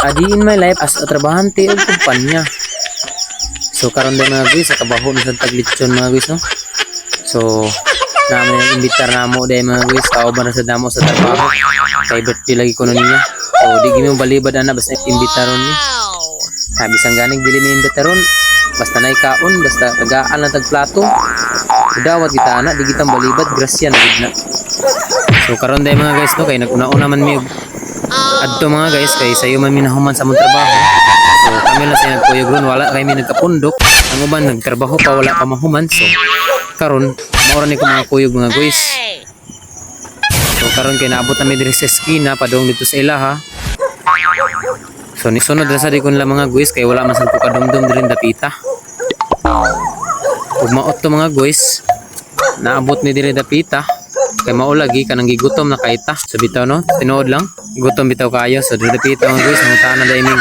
adi in my life as a trabahante o kumpanya. So karon din mga guys, sa kabaho na sa taglitsyon mga guys, no? So namin ang imbitar namo day mga guys, kauban na sa damo sa trabaho. Kay birthday lagi ko niya. So di gimi balibad ana basta imbitaron ni. Sabi sang ganing dili ni imbitaron, basta nay kaon, basta tagaan lang tag plato. Dawat kita ana, di kita balibad, grasya na gid na. So karon day mga guys, no, kay naguna-una man mi adto mga guys, kay sayo man minahuman sa mong trabaho. So kami lang sa nagkuyog ron, wala kay mi nagkapundok. Ang uban nagtrabaho pa, wala pa mahuman. So karon maura ni ko mga kuyog mga guys. So karon kay naabot na mi diri sa eskina padong dito sa ilaha. So ni sunod na sa di ko nila mga guys, kay wala man sad ko kadumdum diri dapita. Ug maot to mga guys, naabot mi diri dapita. Kay maulagi kanang gigutom na kaita. So bitaw no, tinuod lang, gutom bitaw kayo. So diri dapita mga guys, mangutana dai mi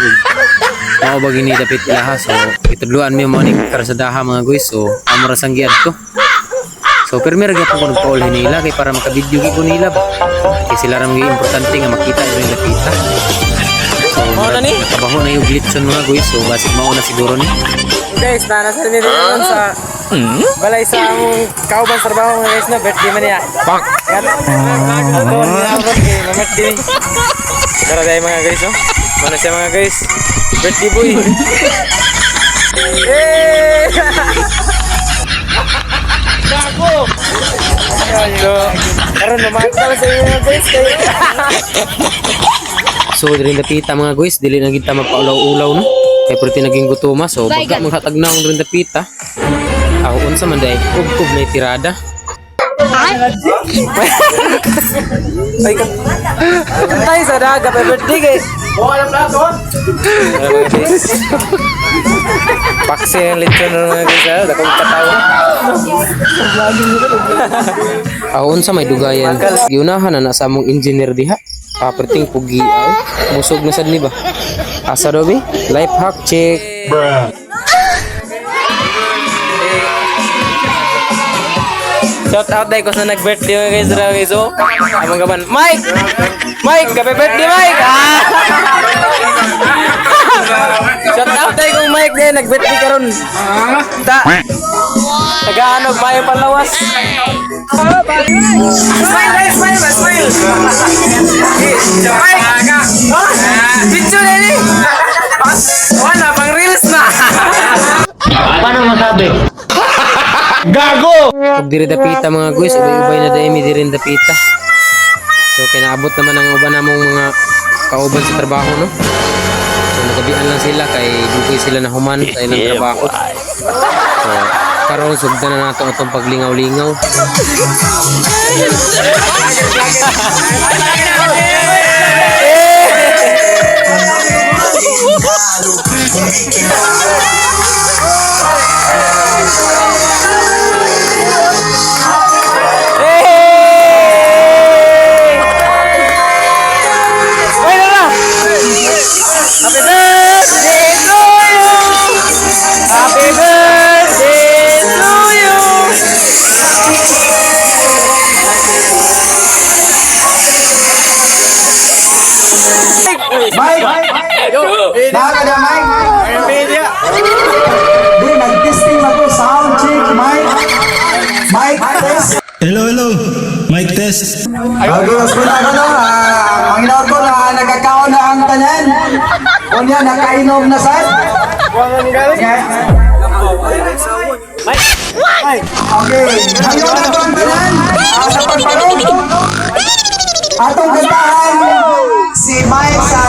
mao ba gini dapit ilaha. So itudluan mi mo ni karsadaha mga guys. So amo ra sang giad to. So permira gyud ko nagpaul nila kay para maka-video gyud ko nila ba. Kay sila ra mga importante nga makita diri dapita. So kabaho na yung glitson mga guys. So basig mao na siguro ni. Guys, nasa rin naman sa balay sa among kauban sa trabaho mga guys na birthday man niya. Bang! Tara tayo mga guys, no? Mana siya mga guys? Birthday boy! Eh! Gago! So, karon lumakal sa inyo mga guys. So diri dapita mga guys, dili na gid ta mapaulaw-ulaw no. Kay perti naging gutuma, so pagka maghatag na ang diri dapita. Aw unsa man day, kub may tirada. Ay ka. Tay sa daga pa birthday kay. Wala plato. Pakse lechon mga guys, dakong katawa. Aw unsa may dugayan. Giunahan na sa among engineer diha. Perting pugi ay musog na sad ni ba. Asa do bi? Life hack check. Shout out day ko sa nag-birthday mga guys, dara guys. So, among gaban, Mike, happy birthday Mike. Shout out day kong Mike din, nag-birthday karon. Taga-anog mayo Palawas. Smile. Mike, picture na ni. Wala pang reels na. Paano masabi? Gago! Pag diri dapita mga guys, ubay na dai mi diri dapita. So kinaabot naman ang uban namong mga kauban sa trabaho no. So nagabian lang sila kay dukoy sila na human sa ilang trabaho. So karon sugdan na nato atong paglingaw-lingaw. Baga na Mike. Media. Di nag-testing na to, sound check Mike test. Hello. Mic test. Okay, hospital ano, ang inawag ko na nagkakaon na ang tanan. Kunya nakainom na sad. Okay, ngayon na ang tanan. Sa pagparong. Atong kantahan si Mike sa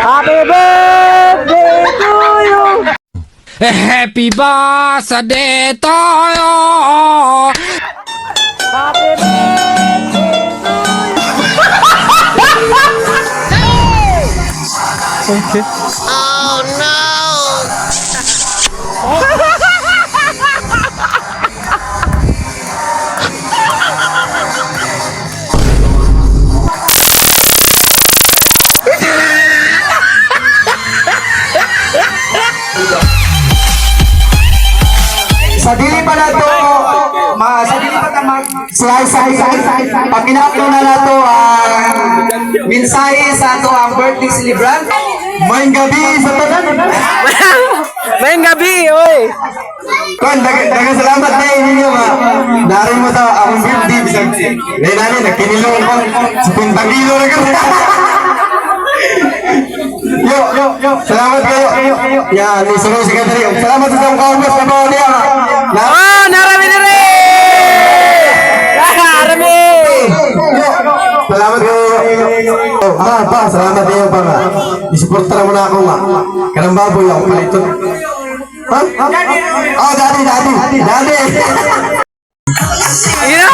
Happy birthday to you. Happy birthday to you. Happy birthday to you. Oh no. sa dili pa na to, sa dili pa na mag-slice, pag ina-upload mensahe sa ato ang birthday celebrant. May gabi sa tanan. Mayang gabi, oy. Kon, dagang salamat na ninyo nga. Narin mo sa among birthday. Bisag, dahil namin, nagkinilong ko. Sa pintagilo na ka. Yo. Salamat kayo. Yan, isunod si Kadri. Salamat sa isang kaundos na bawa niya. Oh, narami na rin! Narami! Salamat kayo. Pa, salamat kayo pa nga. Isuporta na mo na ako nga. Kanang baboy ako palito. Ha? Oh, daddy. Ina!